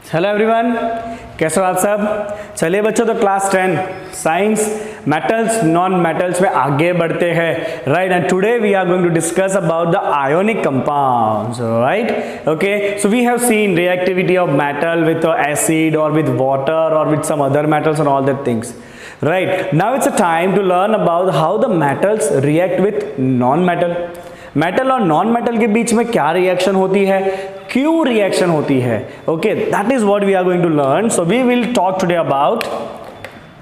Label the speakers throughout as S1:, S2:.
S1: Hello everyone, कैसे हो आप सब। चलिए बच्चों, तो class 10 science metals non metals में आगे बढ़ते हैं, right. And today we are going to discuss about the ionic compounds, right. Okay, so we have seen reactivity of metal with acid और विद वाटर और with some other metals and all that things, right. Now it's a time to learn about how the metals react with non metal. Metal और non metal के बीच में क्या reaction होती है, क्यों reaction होती है, okay, that is what we are going to learn. So we will talk today about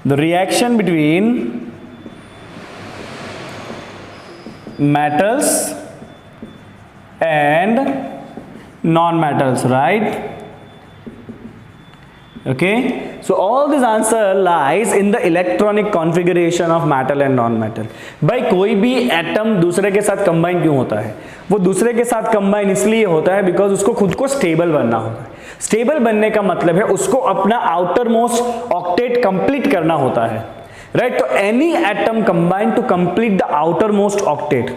S1: the reaction between metals and non-metals, right? Okay, so all this answer lies in the electronic configuration of metal and non-metal. भाई कोई भी atom दूसरे के साथ combine क्यों होता है? वो दूसरे के साथ कंबाइन इसलिए होता है बिकॉज उसको खुद को स्टेबल बनना होता है। स्टेबल बनने का मतलब है उसको अपना आउटर मोस्ट ऑक्टेट कंप्लीट करना होता है, राइट। तो any atom combine to complete the outer most octet,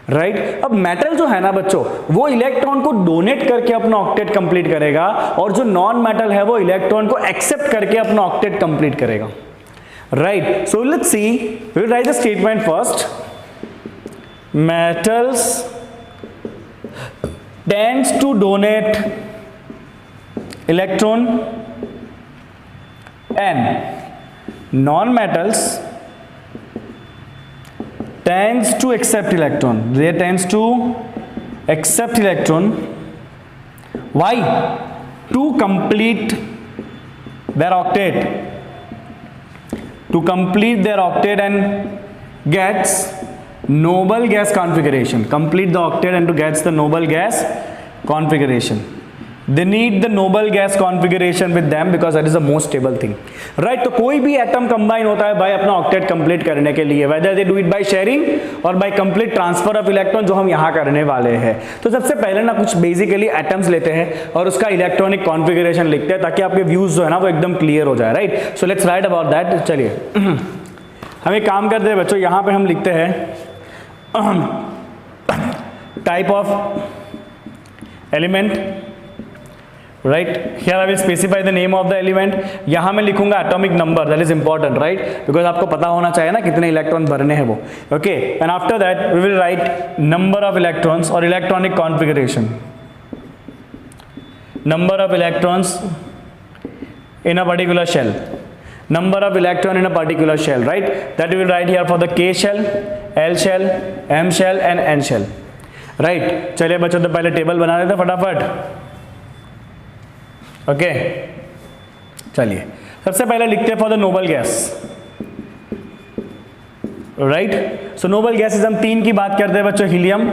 S1: right. अब मेटल जो है ना बच्चों, वो इलेक्ट्रॉन को डोनेट करके अपना ऑक्टेट कंप्लीट करेगा, और जो नॉन मेटल है वो इलेक्ट्रॉन को एक्सेप्ट करके अपना ऑक्टेट कंप्लीट करेगा, right. So let's see, we will write the statement first. Metals tends to donate electron and non-metals tends to accept electron. They tends to accept electron. Why? To complete their octet. To complete their octet and gets noble gas configuration. Complete the octet and to gets the noble gas configuration. They need the noble gas configuration with them because that is the most stable thing, right? तो कोई भी atom combine होता है भाई अपना octet complete करने के लिए, whether they do it by sharing और by complete transfer of electron, जो हम यहाँ करने वाले हैं। तो सबसे पहले ना कुछ बेसिकली एटम्स लेते हैं और उसका इलेक्ट्रॉनिक कॉन्फ़िगरेशन लिखते हैं ताकि आपके व्यूज जो है ना वो एकदम क्लियर हो जाए, right. So let's write about that. चलिए हम एक काम करते हैं बच्चों, यहाँ पे हम लिखते हैं type of element, right. Here I will specify the name of the element. यहां मैं लिखूंगा atomic number, that is important, right, because आपको पता होना चाहिए ना कितने इलेक्ट्रॉन भरने हैं वो, okay. And after that we will write number of electrons और electronic configuration, number of electrons in a particular shell, number of electron in a particular shell, right, that we will write here for the K shell, L shell, M shell and N shell, right। चलिए बच्चों, तो पहले table बना लेते हैं फटाफट, okay. चलिए सबसे पहले लिखते हैं for the noble gas, right. So noble gases हम तीन की बात करते हैं बच्चों, helium,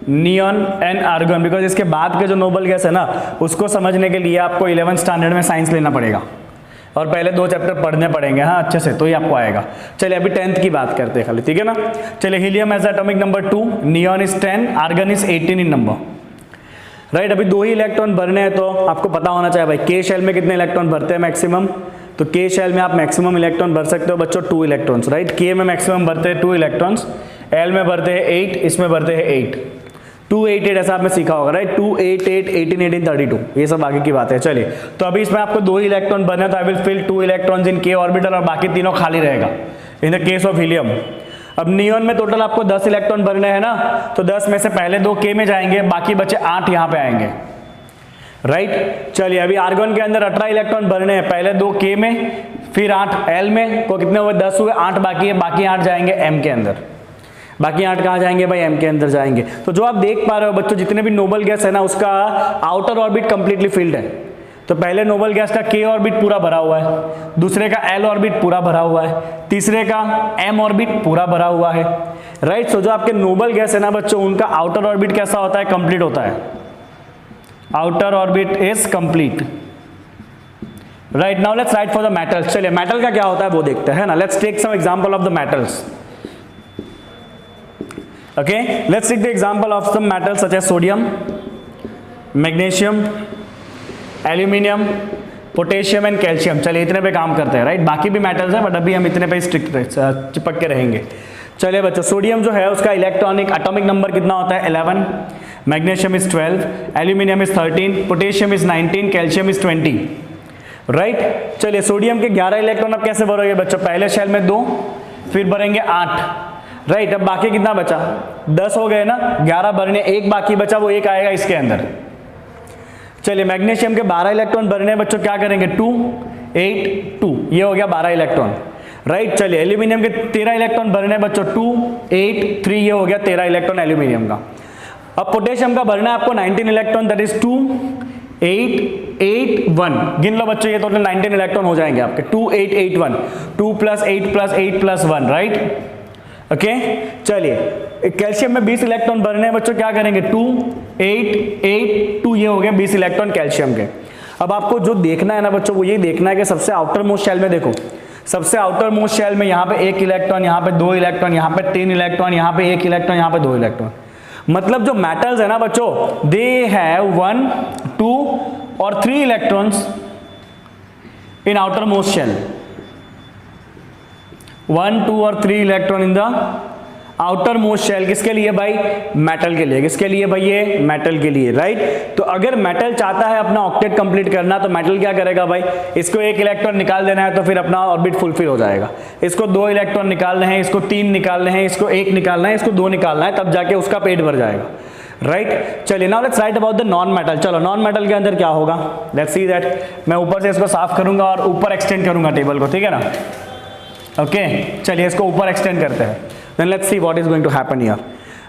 S1: neon and argon, because इसके बाद के जो नोबल गैस है ना उसको समझने के लिए आपको 11th स्टैंडर्ड में साइंस लेना पड़ेगा और पहले 2 चैप्टर पढ़ने पड़ेंगे, हाँ, अच्छे से, तो ही आपको आएगा। चलिए अभी 10th की बात करते हैं खाली, ठीक है ना। चलिए helium as atomic number 2, neon is 10, argon is 18 in number, right. अभी 2 ही इलेक्ट्रॉन भरने हैं तो आपको पता होना चाहिए भाई के शेल में कितने इलेक्ट्रॉन भरते हैं मैक्सिमम। तो के शेल में आप मैक्सिमम इलेक्ट्रॉन भर सकते हो बच्चों 2 इलेक्ट्रॉन्स, राइट। के में मैक्सिमम भरते हैं 2 इलेक्ट्रॉन्स, एल में भरते हैं 8, इसमें भरते हैं 8, 2 8 8 ऐसा आपने सीखा होगा, राइट। 2 8 8 18 18 32, ये सब आगे की बात है। चलिए तो अभी इसमें आपको 2 ही इलेक्ट्रॉन भरने, तो आई विल फिल 2 इलेक्ट्रॉन्स इन के ऑर्बिटल और बाकी तीनों खाली रहेगा in the case of helium. अब नियॉन में टोटल आपको 10 इलेक्ट्रॉन भरने हैं ना, तो 10 में से पहले 2 के में जाएंगे, बाकी बचे 8 यहाँ पे आएंगे, राइट। चलिए अभी आर्गन के अंदर 18 इलेक्ट्रॉन भरने हैं, पहले 2 के में, फिर 8 एल में, को कितने हुए 10 हुए, 8 बाकी है, बाकी 8 जाएंगे एम के अंदर। बाकी 8 कहाँ जाएंगे भाई, एम के अंदर जाएंगे। तो जो आप देख पा रहे हो बच्चों, जितने भी नोबल गैस है ना उसका आउटर ऑर्बिट कंप्लीटली फिल्ड है। तो पहले नोबल गैस का के ऑर्बिट पूरा भरा हुआ है, दूसरे का एल ऑर्बिट पूरा भरा हुआ है, तीसरे का एम ऑर्बिट पूरा भरा हुआ है, राइट। सो जो आपके नोबल गैस है ना बच्चों, उनका आउटर ऑर्बिट कैसा होता है, कंप्लीट होता है, outer orbit is complete, right. Now let's write for the metals. चलिए मेटल का क्या होता है वो देखते हैं ना। Let's take some example of the metals, okay, let's take the example of some metals such as sodium, magnesium, aluminium, potassium and calcium। चलिए इतने पे काम करते हैं, राइट। बाकी भी मेटल्स हैं बट अभी हम इतने पे स्ट्रिक्ट चिपक के रहेंगे। चलिए बच्चों, सोडियम जो है उसका इलेक्ट्रॉनिक एटॉमिक नंबर कितना होता है, 11, magnesium is 12, aluminium is 13, potassium is 19, calcium is 20, right. चलिए सोडियम के 11 इलेक्ट्रॉन अब कैसे भरोगे बच्चों, पहले शेल में 2, फिर भरेंगे 8, राइट। अब बाकी कितना बचा, 10 हो गए ना, 11 भरने, एक बाकी बचा, वो एक आएगा इसके अंदर। चलिए मैग्नीशियम के 12 इलेक्ट्रॉन भरने बच्चों, क्या करेंगे 2 8 2, ये हो गया 12 इलेक्ट्रॉन, राइट। चलिए एल्यूमिनियम के 13 इलेक्ट्रॉन भरने बच्चों, 2 8 3, ये हो गया 13 इलेक्ट्रॉन एल्यूमिनियम का। अब पोटेशियम का भरना है आपको 19 इलेक्ट्रॉन, दैट इज 2 8 8 1, गिन लो बच्चों, ये टोटल 19 इलेक्ट्रॉन हो जाएंगे आपके, 2 8 8 1, 2 + 8 + 8 + 1, राइट, ओके। चलिए कैल्शियम में 20 इलेक्ट्रॉन भरने हैं बच्चों, क्या करेंगे 2 8 8 2, ये हो गया 20 इलेक्ट्रॉन कैल्शियम के। अब आपको जो देखना है ना बच्चों, वो ये देखना है कि सबसे आउटर मोस्ट शेल में देखो, सबसे आउटर मोस्ट शेल में यहाँ पे 1 इलेक्ट्रॉन, यहाँ पे 2 इलेक्ट्रॉन, यहाँ पे 3 इलेक्ट्रॉन, यहाँ पे 1 इलेक्ट्रॉन, यहाँ पे 2 इलेक्ट्रॉन। मतलब जो मेटल्स है ना बच्चों, दे हैव 1 2 और 3 electrons in outer most shell, 1 2 और 3 electron in the outer most shell. किसके लिए भाई, मेटल के लिए। किसके लिए भाई, ये मेटल के लिए, राइट। तो अगर मेटल चाहता है अपना ऑक्टेट कंप्लीट करना, तो मेटल क्या करेगा भाई, इसको 1 इलेक्ट्रॉन निकाल देना है तो फिर अपना ऑर्बिट फुलफिल हो जाएगा। इसको 2 इलेक्ट्रॉन निकालने हैं, इसको 3 निकालने हैं, इसको 1 निकालना है, इसको 2 निकालना है, तब जाके उसका पेट भर जाएगा, राइट। चलिए now let's right about the non metal. चलो नॉन मेटल के अंदर क्या होगा, लेट्स सी दैट। मैं ऊपर से इसको साफ करूंगा और ऊपर एक्सटेंड करूंगा टेबल को, ठीक है ना, ओके। चलिए इसको ऊपर एक्सटेंड करते हैं, then let's see what is going to happen here,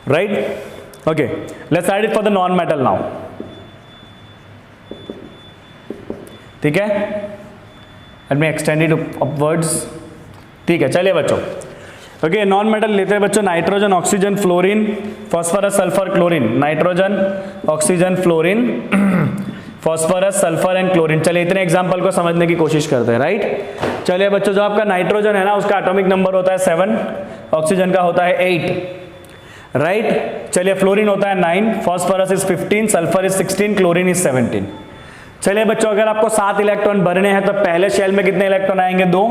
S1: right? Okay, let's write it for the non-metal now, ठीक है। let me extend it upwards, ठीक है। चलिए बच्चों, ओके, नॉन मेटल लेते हैं बच्चों, nitrogen, oxygen, fluorine, phosphorus, sulphur, chlorine, nitrogen, oxygen, fluorine, phosphorus, sulphur and chlorine. चलिए इतने एग्जांपल को समझने की कोशिश करते हैं, राइट। चलिए बच्चों, जो आपका नाइट्रोजन है ना, उसका एटॉमिक नंबर होता है 7, ऑक्सीजन का होता है 8, राइट। चलिए फ्लोरीन होता है 9, phosphorus is 15, sulphur is 16, chlorine is 17। चलिए बच्चों, अगर आपको 7 इलेक्ट्रॉन भरने हैं तो पहले शेल में कितने इलेक्ट्रॉन आएंगे, 2,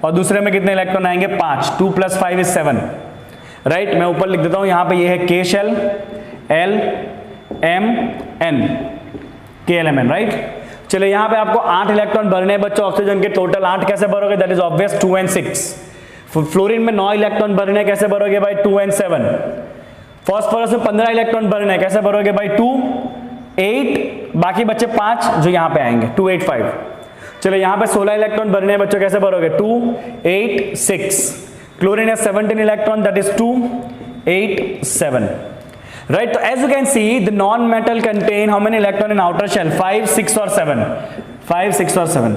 S1: और दूसरे में कितने इलेक्ट्रॉन आएंगे, 5, 2 + 5 इज 7, राइट। मैं ऊपर लिख देता हूं, यहाँ पे ये है K shell, L M N, KLMN, right. चलिए यहाँ पे आपको 8 इलेक्ट्रॉन भरने हैं बच्चों, ऑक्सीजन के टोटल 8 कैसे भरोगे, that is obvious, 2 and 6। Fluorine में 9 इलेक्ट्रॉन भरने कैसे भरोगे भाई, 2 and 7। फॉस्फोरस में 15 इलेक्ट्रॉन भरने कैसे भरोगे भाई, 2 8, बाकी बच्चे 5 जो यहाँ पे आएंगे, 2 8 5। चलिए यहाँ पे 16 इलेक्ट्रॉन भरने हैं बच्चों, कैसे भरोगे, 2 8 6। क्लोरीन है 17 electron, that is 2 8 7, right? So as you can see, the non-metal contain how many electron in outer shell, 5 6 or 7, 5 6 or 7.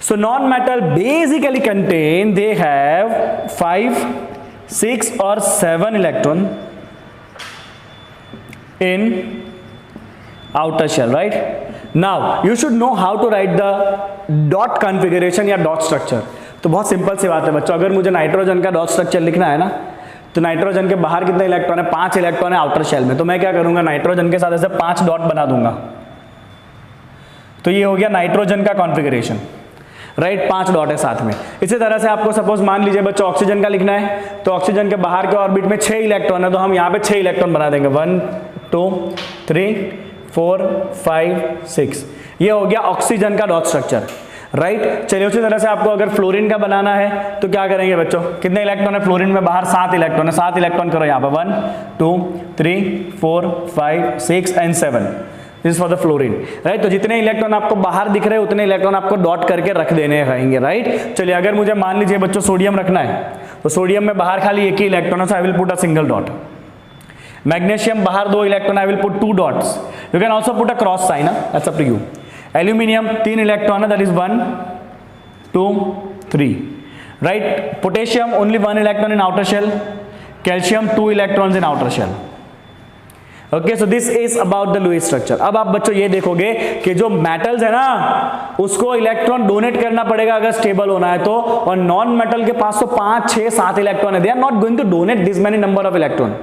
S1: So non-metal basically contain, they have 5 6 or 7 electron in outer shell, right? Now you should know how to write the dot configuration या dot structure. तो बहुत simple सी बात है बच्चों, अगर मुझे nitrogen का dot structure लिखना है ना, तो नाइट्रोजन के बाहर कितने इलेक्ट्रॉन है, 5 इलेक्ट्रॉन है आउटर शेल में। तो मैं क्या करूंगा, नाइट्रोजन के साथ ऐसे 5 डॉट बना दूंगा, तो ये हो गया नाइट्रोजन का कॉन्फ़िगरेशन, राइट। 5 डॉट है साथ में। इसी तरह से आपको सपोज मान लीजिए बच्चों ऑक्सीजन का लिखना है, तो ऑक्सीजन के बाहर के ऑर्बिट में 6 इलेक्ट्रॉन है, तो हम यहाँ पे 6 इलेक्ट्रॉन बना देंगे, 1 2 3 4 5 6। ये हो गया ऑक्सीजन का डॉट स्ट्रक्चर, राइट। चलिए उसी तरह से आपको अगर फ्लोरीन का बनाना है तो क्या करेंगे बच्चों, कितने इलेक्ट्रॉन है फ्लोरीन में, बाहर 7 इलेक्ट्रॉन है, 7 इलेक्ट्रॉन करो यहाँ पे, 1 2 3 4 5 6 and 7, this for the fluorine, right. तो जितने इलेक्ट्रॉन आपको बाहर दिख रहे हैं उतने इलेक्ट्रॉन आपको डॉट करके रख देने रहेंगे, राइट। चलिए अगर मुझे मान लीजिए बच्चों सोडियम रखना है, तो सोडियम में बाहर खाली एक ही इलेक्ट्रॉन है, so I will put a single dot. Magnesium बाहर 2 electron, I will put 2 dots, you can also put a cross sign, that's up to you. Aluminium 3 electron है, that is 1 2 3, right. Potassium only 1 electron in outer shell, calcium 2 electrons in outer shell, okay. So this is about the Lewis structure. अब आप बच्चों ये देखोगे कि जो metals है ना, उसको इलेक्ट्रॉन डोनेट करना पड़ेगा अगर स्टेबल होना है तो, और नॉन मेटल के पास तो 5 6 7 इलेक्ट्रॉन है, they are not going to donate this many number of electron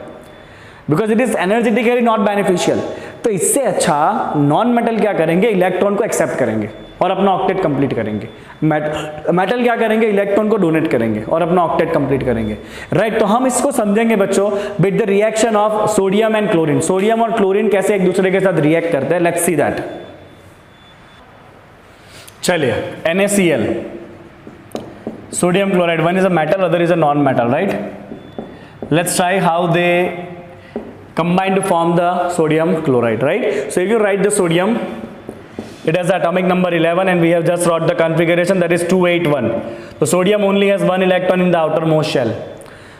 S1: because it is energetically not beneficial. तो इससे अच्छा नॉन मेटल क्या करेंगे, इलेक्ट्रॉन को एक्सेप्ट करेंगे और अपना ऑक्टेट कंप्लीट करेंगे। मेटल क्या करेंगे, इलेक्ट्रॉन को डोनेट करेंगे और अपना ऑक्टेट कंप्लीट करेंगे, राइट। तो हम इसको समझेंगे बच्चों with the reaction of sodium and chlorine. Sodium और क्लोरीन कैसे एक दूसरे के साथ रिएक्ट करते हैं, लेट्स सी दैट। चलिए NaCl, sodium chloride, one is a metal, other is a non-metal, right? Let's try how they combine to form the sodium chloride, right? So if you write the sodium, it has atomic number 11 and we have just wrote the configuration, that is 281. So sodium only has one electron in the outermost shell.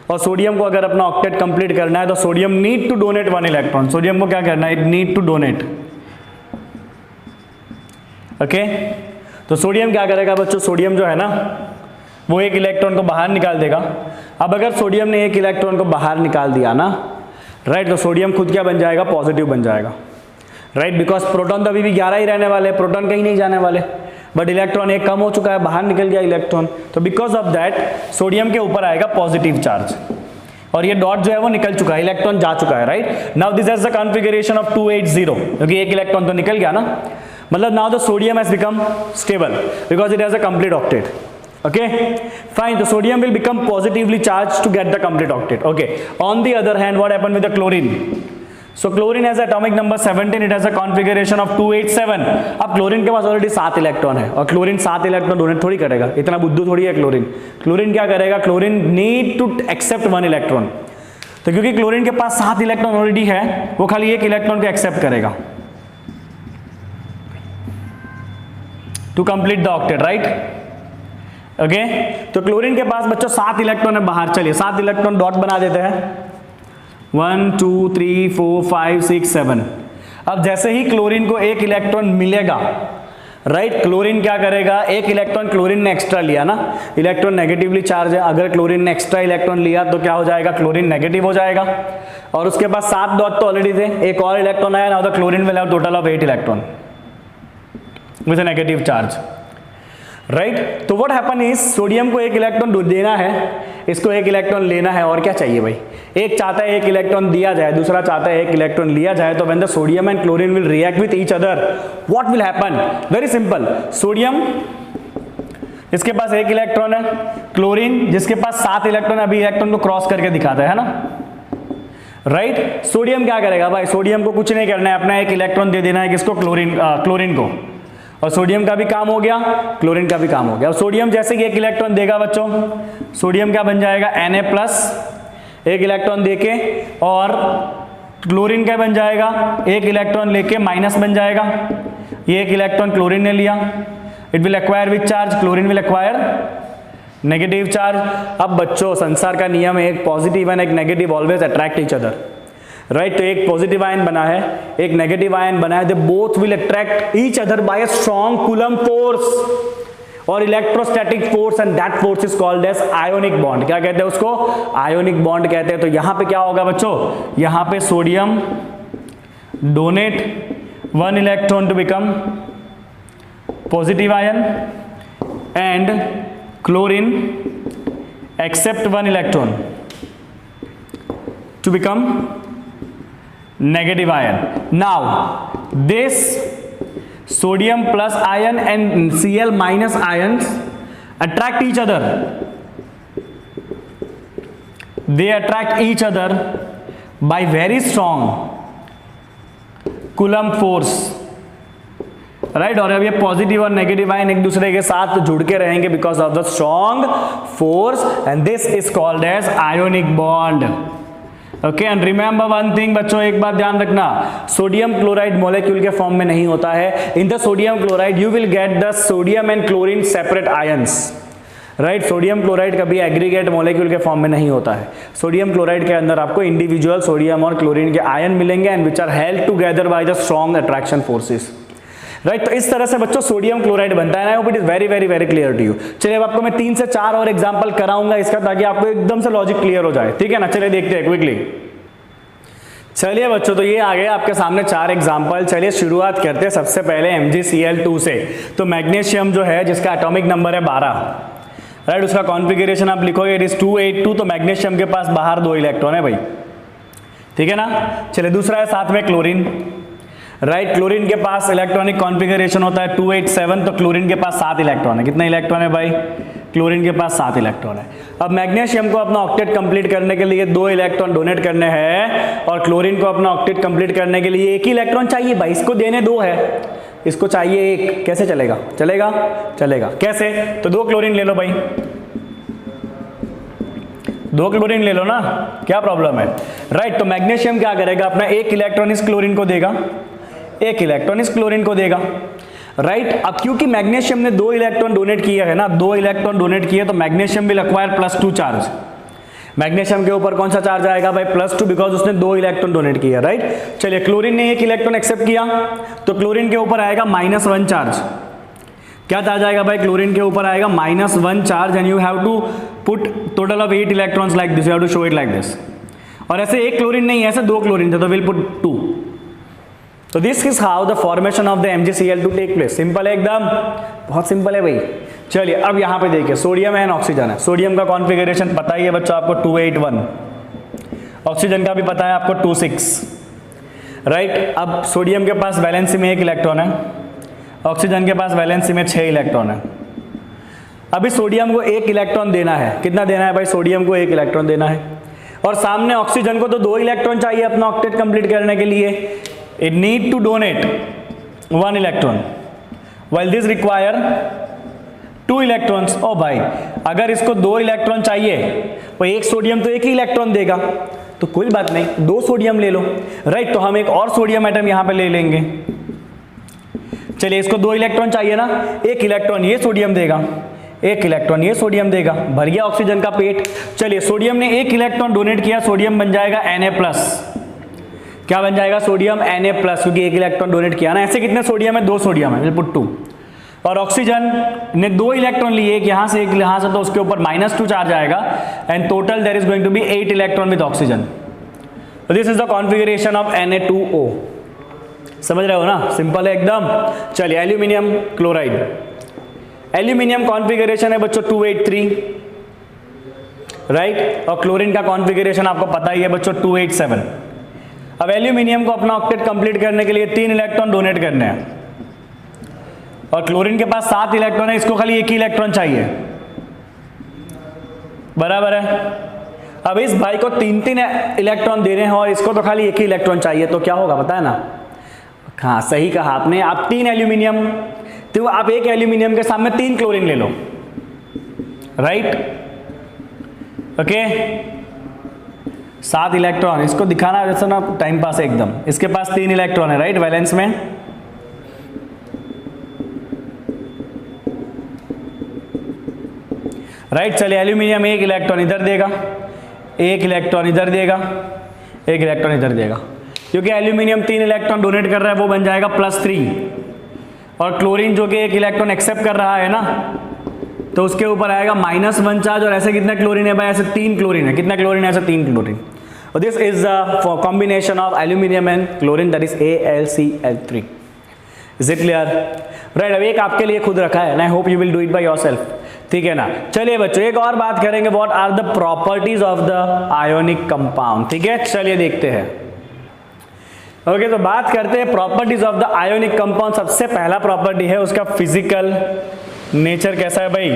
S1: और sodium को अगर अपना octet complete करना है तो sodium need to donate one electron. Sodium को क्या करना है, it need to donate, okay. तो सोडियम क्या करेगा बच्चों, सोडियम जो है ना वो एक इलेक्ट्रॉन को बाहर निकाल देगा। अब अगर सोडियम ने एक इलेक्ट्रॉन को बाहर निकाल दिया ना, राइट, तो सोडियम खुद क्या बन जाएगा, पॉजिटिव बन जाएगा, राइट, बिकॉज प्रोटॉन तो अभी भी 11 ही रहने वाले, प्रोटॉन कहीं नहीं जाने वाले, बट इलेक्ट्रॉन एक कम हो चुका है, बाहर निकल गया इलेक्ट्रॉन, तो बिकॉज ऑफ दैट सोडियम के ऊपर आएगा पॉजिटिव चार्ज और ये डॉट जो है वो निकल चुका है, इलेक्ट्रॉन जा चुका है, right. Now this is the configuration of 280, क्योंकि एक इलेक्ट्रॉन तो निकल गया ना, मतलब now the sodium has become stable because it has a complete octet, okay, fine. The sodium will become positively charged to get the complete octet, okay. On the other hand, what happened with the chlorine? So chlorine has atomic number 17, it has a configuration of 287. अब chlorine के पास already 7 electron है और chlorine 7 electron donate थोड़ी करेगा, इतना बुद्धू थोड़ी है क्लोरीन। क्लोरीन क्या करेगा, chlorine need to accept 1 electron, तो क्योंकि क्लोरीन के पास 7 इलेक्ट्रॉन ऑलरेडी है, वो खाली एक इलेक्ट्रॉन को एक्सेप्ट करेगा to complete the octet, right, okay. तो क्लोरीन के पास बच्चों 7 इलेक्ट्रॉन है बाहर, चलिए 7 इलेक्ट्रॉन डॉट बना देते हैं, 1 2 3 4 5 6 7। अब जैसे ही क्लोरीन को एक इलेक्ट्रॉन मिलेगा, राइट, क्लोरीन क्या करेगा, एक इलेक्ट्रॉन क्लोरीन ने एक्स्ट्रा लिया ना, इलेक्ट्रॉन नेगेटिवली चार्ज है, अगर क्लोरीन ने एक्स्ट्रा इलेक्ट्रॉन लिया तो क्या हो जाएगा, क्लोरीन नेगेटिव हो जाएगा, और उसके पास 7 डॉट तो ऑलरेडी थे, एक और इलेक्ट्रॉन आया ना, तो chlorine will have total of 8 electron with a negative charge, right. तो व्हाट हैपन इज, सोडियम को एक इलेक्ट्रॉन देना है, इसको एक इलेक्ट्रॉन लेना है, और क्या चाहिए भाई, एक चाहता है एक इलेक्ट्रॉन दिया जाए, दूसरा चाहता है एक इलेक्ट्रॉन लिया जाए, तो when the sodium and chlorine will react with each other, what will happen, very simple, sodium इसके पास एक इलेक्ट्रॉन है, क्लोरीन जिसके पास 7 इलेक्ट्रॉन, अभी इलेक्ट्रॉन को क्रॉस करके दिखाता है ना, राइट। सोडियम क्या करेगा भाई, सोडियम को कुछ नहीं करना है, अपना एक इलेक्ट्रॉन दे देना है किसको, क्लोरीन को, और सोडियम का भी काम हो गया, क्लोरीन का भी काम हो गया। और सोडियम जैसे कि एक इलेक्ट्रॉन देगा बच्चों, सोडियम क्या बन जाएगा, Na+, एक इलेक्ट्रॉन देके, और क्लोरीन क्या बन जाएगा, एक इलेक्ट्रॉन लेके माइनस बन जाएगा, ये एक इलेक्ट्रॉन क्लोरीन ने लिया, it will acquire with charge, chlorine will acquire negative charge. अब बच्चों संसार का नियम है, एक पॉजिटिव एंड एक negative always attract each other, right. तो एक पॉजिटिव आयन बना है, एक नेगेटिव आयन बना है, they both will attract each other by a strong coulomb force और electrostatic force, and that force is called as ionic bond. क्या कहते हैं उसको, आयोनिक बॉन्ड कहते हैं। तो यहां पे क्या होगा बच्चों, यहां पे sodium donate 1 electron to become positive ion and chlorine accept 1 electron to become negative ion. Now this sodium plus ion and Cl minus ions attract each other. They attract each other by very strong Coulomb force, right. और अब ये positive और negative ion एक दूसरे के साथ जुड़ के रहेंगे because of the strong force, and this is called as ionic bond, okay. And remember one thing बच्चों, एक बात ध्यान रखना, सोडियम क्लोराइड मॉलिक्यूल के फॉर्म में नहीं होता है। In the sodium chloride you will get the sodium and chlorine separate ions, right. Sodium chloride कभी एग्रीगेट मॉलिक्यूल के फॉर्म में नहीं होता है। सोडियम क्लोराइड के अंदर आपको इंडिविजुअल सोडियम और क्लोरीन के आयन मिलेंगे, and which are held together by the strong attraction forces, right. तो इस तरह से बच्चों सोडियम क्लोराइड बनता है। I hope it is very very very clear to you. चलिए अब आपको मैं 3 से 4 और एग्जांपल कराऊंगा इसका, ताकि आपको एकदम से लॉजिक क्लियर हो जाए, ठीक है ना। चलिए देखते हैं क्विकली। चलिए बच्चों, तो ये आ गए आपके सामने 4 एग्जांपल। चलिए शुरुआत करते हैं सबसे पहले MgCl2 से। तो मैग्नीशियम जो है जिसका एटॉमिक नंबर है 12, राइट, उसका कॉन्फ़िगरेशन आप लिखोगे इट इज 282। तो मैग्नीशियम के पास बाहर 2 इलेक्ट्रॉन है भाई, ठीक है ना। चलिए दूसरा है साथ में क्लोरीन। राइट। क्लोरीन के पास इलेक्ट्रॉनिक कॉन्फ़िगरेशन होता है 287, तो क्लोरीन के पास 7 इलेक्ट्रॉन है। कितने इलेक्ट्रॉन है भाई? क्लोरीन के पास 7 इलेक्ट्रॉन है। अब मैग्नीशियम को अपना ऑक्टेट कंप्लीट करने के लिए 2 इलेक्ट्रॉन डोनेट करने हैं और क्लोरीन को अपना ऑक्टेट कंप्लीट करने के लिए 1 ही इलेक्ट्रॉन चाहिए भाई। इसको देने 2 है, इसको चाहिए 1। कैसे चलेगा? चलेगा, चलेगा। कैसे? तो 2 क्लोरीन ले लो भाई, 2 क्लोरीन ले लो ना, क्या प्रॉब्लम है? राइट। तो मैग्नीशियम क्या करेगा? अपना 1 इलेक्ट्रॉन इस क्लोरीन को देगा, 1 इलेक्ट्रॉन इस क्लोरीन को देगा। राइट। अब क्योंकि मैग्नीशियम ने 2 इलेक्ट्रॉन डोनेट किया है ना, 2 इलेक्ट्रॉन डोनेट किए, तो magnesium will acquire +2 charge. Magnesium के ऊपर कौन सा चार्ज आएगा भाई? +2, बिकॉज उसने 2 इलेक्ट्रॉन डोनेट किया। राइट। चलिए, क्लोरीन ने 1 इलेक्ट्रॉन एक्सेप्ट किया, तो क्लोरीन के ऊपर आएगा -1 चार्ज। क्या चार्ज आएगा भाई? क्लोरीन के ऊपर आएगा -1 charge, and you have to put total of 8 electrons like this, you have to show it like this. और ऐसे 1 क्लोरीन नहीं, ऐसे 2 क्लोरीन थे, तो विल पुट 2। तो this is how the formation of the MgCl2 take place. Simple है एकदम, बहुत सिंपल है भाई। चलिए, अब यहां पे देखिए, सोडियम एंड ऑक्सीजन है। सोडियम का कॉन्फ़िगरेशन पता ही है बच्चों आपको, 281। ऑक्सीजन का भी पता है आपको, 26। राइट। अब सोडियम के पास वैलेंसी में 1 इलेक्ट्रॉन है, ऑक्सीजन के पास वैलेंसी में 6 इलेक्ट्रॉन है। अभी सोडियम को 1 इलेक्ट्रॉन देना है। कितना देना है भाई? सोडियम को 1 इलेक्ट्रॉन देना है। और सामने ऑक्सीजन को तो 2 इलेक्ट्रॉन चाहिए अपना ऑक्टेट कंप्लीट करने के लिए। It need to donate 1 electron, while this require 2 electrons. ओ भाई, अगर इसको 2 इलेक्ट्रॉन चाहिए तो 1 सोडियम तो 1 ही इलेक्ट्रॉन देगा, तो कोई बात नहीं, 2 सोडियम ले लो। राइट। तो हम एक और सोडियम एटम यहां पे ले लेंगे। चलिए, इसको 2 इलेक्ट्रॉन चाहिए ना, 1 इलेक्ट्रॉन ये सोडियम देगा, 1 इलेक्ट्रॉन ये सोडियम देगा, भर गया ऑक्सीजन का पेट। चलिए, सोडियम ने 1 इलेक्ट्रॉन डोनेट किया, सोडियम बन जाएगा Na+। क्या बन जाएगा? सोडियम Na+, क्योंकि 1 इलेक्ट्रॉन डोनेट किया ना। ऐसे कितने सोडियम है? 2 सोडियम है, विल पुट 2। और ऑक्सीजन ने 2 इलेक्ट्रॉन लिए, एक यहां से एक यहां से, तो उसके ऊपर -2 चार्ज आएगा, and total there is going to be 8 electron with oxygen. This is the configuration of Na2O। समझ रहे हो ना? सिंपल है एकदम। चलिए, एल्यूमिनियम क्लोराइड। एल्यूमिनियम कॉन्फ़िगरेशन है बच्चों 283। राइट। और क्लोरीन का कॉन्फ़िगरेशन आपको पता ही है बच्चों, 287। अब एल्यूमिनियम को अपना ऑक्टेट कंप्लीट करने के लिए 3 इलेक्ट्रॉन डोनेट करने हैं, और क्लोरीन के पास 7 इलेक्ट्रॉन है, इसको खाली 1 ही इलेक्ट्रॉन चाहिए। बराबर है। अब इस भाई को 3-3 इलेक्ट्रॉन दे रहे हैं और इसको तो खाली 1 ही इलेक्ट्रॉन चाहिए, तो क्या होगा पता है ना? हाँ, सही कहा आपने। आप 3 एल्यूमिनियम, तो आप 1 एल्यूमिनियम के सामने 3 क्लोरीन ले लो। राइट। ओके। 7 इलेक्ट्रॉन, इसको दिखाना जैसा ना टाइम पास है एकदम। इसके पास 3 इलेक्ट्रॉन है, राइट, वैलेंस में। राइट। चलिए, एल्यूमिनियम 1 इलेक्ट्रॉन इधर देगा, 1 इलेक्ट्रॉन इधर देगा, 1 इलेक्ट्रॉन इधर देगा। क्योंकि एल्यूमिनियम 3 इलेक्ट्रॉन डोनेट कर रहा है, वो बन जाएगा +3। और क्लोरीन जो कि 1 इलेक्ट्रॉन एक्सेप्ट कर रहा है ना, तो उसके ऊपर आएगा -1 चार्ज। और ऐसे कितने क्लोरीन है भाई? ऐसे 3 क्लोरीन है। कितना क्लोरीन है? ऐसे 3 क्लोरीन। और this is the combination of aluminium and chlorine, that is AlCl3। Is it clear? Right. अब एक आपके लिए खुद रखा है, and I hope you will do it by yourself. ठीक है ना? चलिए बच्चों, एक और बात करेंगे, what are the properties of the ionic compound. ठीक है, चलिए देखते हैं। ओके, तो बात करते हैं properties of the ionic compound. सबसे पहला प्रॉपर्टी है उसका फिजिकल नेचर कैसा है भाई?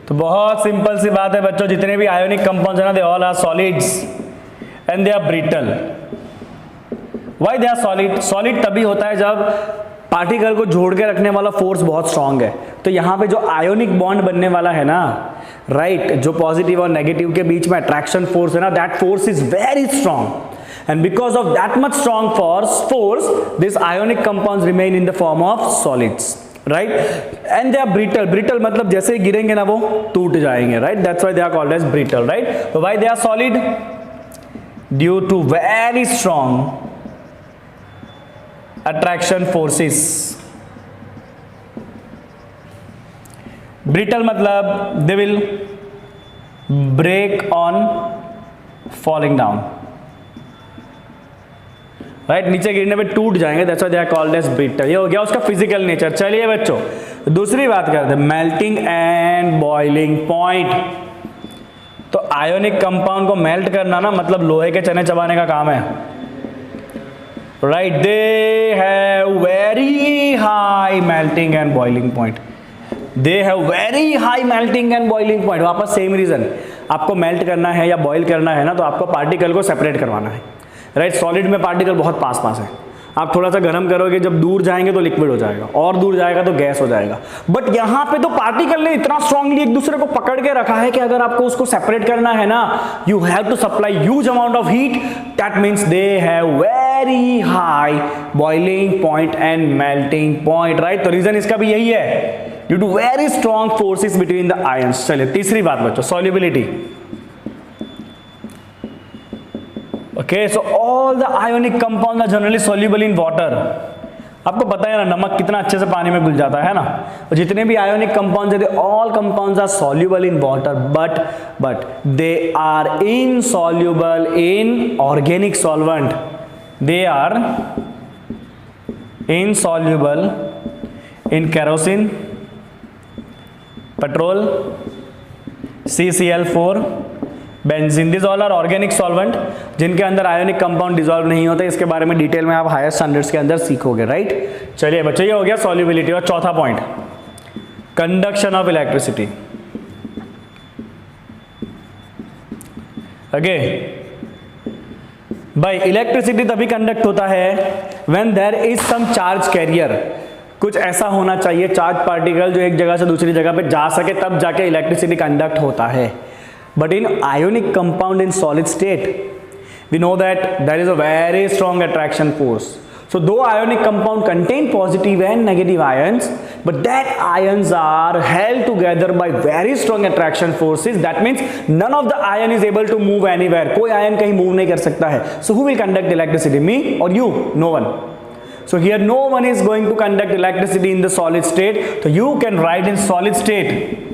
S1: तो बहुत सिंपल सी बात है बच्चों, जितने भी आयोनिक कंपाउंड्स है ना, they all are solids and they are brittle. Why they are solid? Solid तभी होता है जब पार्टिकल को जोड़ के रखने वाला फोर्स बहुत स्ट्रांग है। तो यहाँ पे जो आयोनिक बॉन्ड बनने वाला है ना, राइट, जो पॉजिटिव और नेगेटिव के बीच में अट्रैक्शन फोर्स है ना, that force is very strong, and because of that much strong force this ionic compounds remain in the form of solids, right, and they are brittle मतलब जैसे ही गिरेंगे ना वो टूट जाएंगे, right, that's why they are called as brittle, right. So why they are solid? Due to very strong attraction forces. Brittle मतलब they will break on falling down, right, नीचे गिरने पे टूट जाएंगे, that's why they are called as brittle. ये हो गया उसका फिजिकल नेचर। चलिए बच्चों, दूसरी बात करते हैं, मेल्टिंग एंड बॉइलिंग पॉइंट। तो आयोनिक कंपाउंड को मेल्ट करना ना मतलब लोहे के चने चबाने का काम है। Right, they have very high melting and boiling point, they have very high melting and boiling point. वापस सेम रीजन, आपको मेल्ट करना है या बॉईल करना है ना, तो आपको पार्टिकल को सेपरेट करवाना है, राइट। सॉलिड में पार्टिकल बहुत पास पास है, आप थोड़ा सा गर्म करोगे, जब दूर जाएंगे तो लिक्विड हो जाएगा, और दूर जाएगा तो गैस हो जाएगा। बट यहां पे तो पार्टिकल ने इतना स्ट्रांगली एक दूसरे को पकड़ के रखा है कि अगर आपको उसको सेपरेट करना है ना, you have to supply huge amount of heat, that means they have very high boiling point and melting point, right. तो रीजन इसका भी यही है, due to very strong forces between the ions. चलिए तीसरी बात बच्चों, solubility. Okay, so all the ionic compounds are generally soluble in water. आपको पता है ना नमक कितना अच्छे से पानी में घुल जाता है ना, और जितने भी आयोनिक कंपाउंड्स है, all compounds are soluble in water, but they are insoluble in organic solvent. They are insoluble in kerosene, petrol, CCl4, benzene. This all are organic solvent जिनके अंदर आयोनिक कंपाउंड डिसॉल्व नहीं होते। इसके बारे में detail में आप हायर स्टैंडर्ड्स के अंदर सीखोगे, राइट। चलिए बच्चों, ये हो गया सॉल्युबिलिटी। और चौथा point, conduction of electricity. Okay भाई, इलेक्ट्रिसिटी तभी कंडक्ट होता है when there is some charge carrier. कुछ ऐसा होना चाहिए चार्ज पार्टिकल जो एक जगह से दूसरी जगह पे जा सके, तब जाके इलेक्ट्रिसिटी कंडक्ट होता है। But in ionic compound in solid state, we know that there is a very strong attraction force. So though ionic compound contain positive and negative ions, but that ions are held together by very strong attraction forces. That means none of the ion is able to move anywhere. कोई ion कहीं move नहीं कर सकता है. So who will conduct electricity? Me or you? No one. So here no one is going to conduct electricity in the solid state. So you can write in solid state.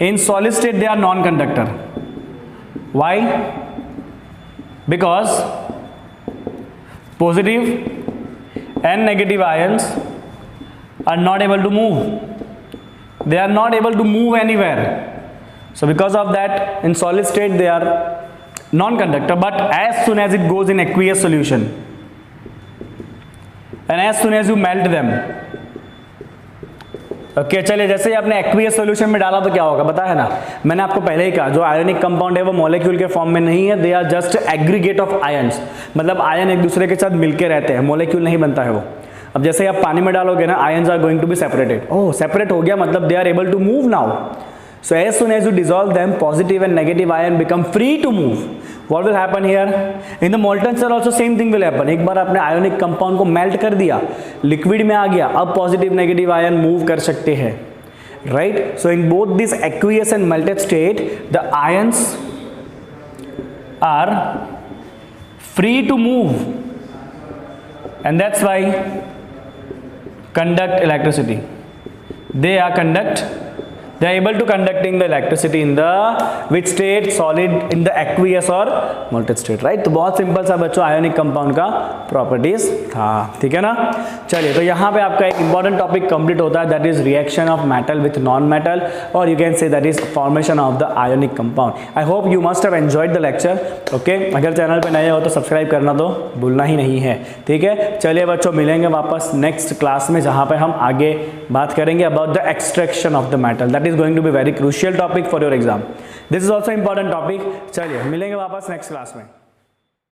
S1: In solid state they are non-conductor. Why? Because positive and negative ions are not able to move. They are not able to move anywhere. So because of that, in solid state they are non-conductor. But as soon as it goes in aqueous solution, and as soon as you melt them, okay चलिए, जैसे ही आपने aqueous solution में डाला तो क्या होगा पता है ना, मैंने आपको पहले ही कहा जो आयोनिक कंपाउंड है वो मॉलिक्यूल के फॉर्म में नहीं है, they are just aggregate of ions. मतलब आयन एक दूसरे के साथ मिलके रहते हैं, मॉलिक्यूल नहीं बनता है वो। अब जैसे ही आप पानी में डालोगे ना, ions are going to be separated. Oh, separate हो गया मतलब they are able to move now. So as soon as you dissolve them, positive and negative ion become free to move. What will happen here? In the molten cell also same thing will happen. एक बार आपने ionic compound को melt कर दिया, liquid में आ गया, अब positive negative ion move कर सकते हैं, right? So in both this aqueous and melted state, the ions are free to move, and that's why conduct electricity. They are able to conducting the electricity in the which state? Solid, in the aqueous or molten state, right? तो बहुत simple सा बच्चों ionic compound का properties था, ठीक है ना। चलिए, तो यहाँ पे आपका एक इंपॉर्टेंट टॉपिक कंप्लीट होता है, that is reaction of metal with non metal, और you can say that is formation of the ionic compound. I hope you must have enjoyed the lecture. Okay, अगर चैनल पे नए हो तो subscribe करना तो भूलना ही नहीं है, ठीक है। चलिए बच्चों, मिलेंगे वापस नेक्स्ट क्लास में, जहाँ पे हम आगे बात करेंगे about the extraction of the metal. That is going to be very crucial topic for your exam. This is also important topic. चलिए मिलेंगे वापस नेक्स्ट क्लास में।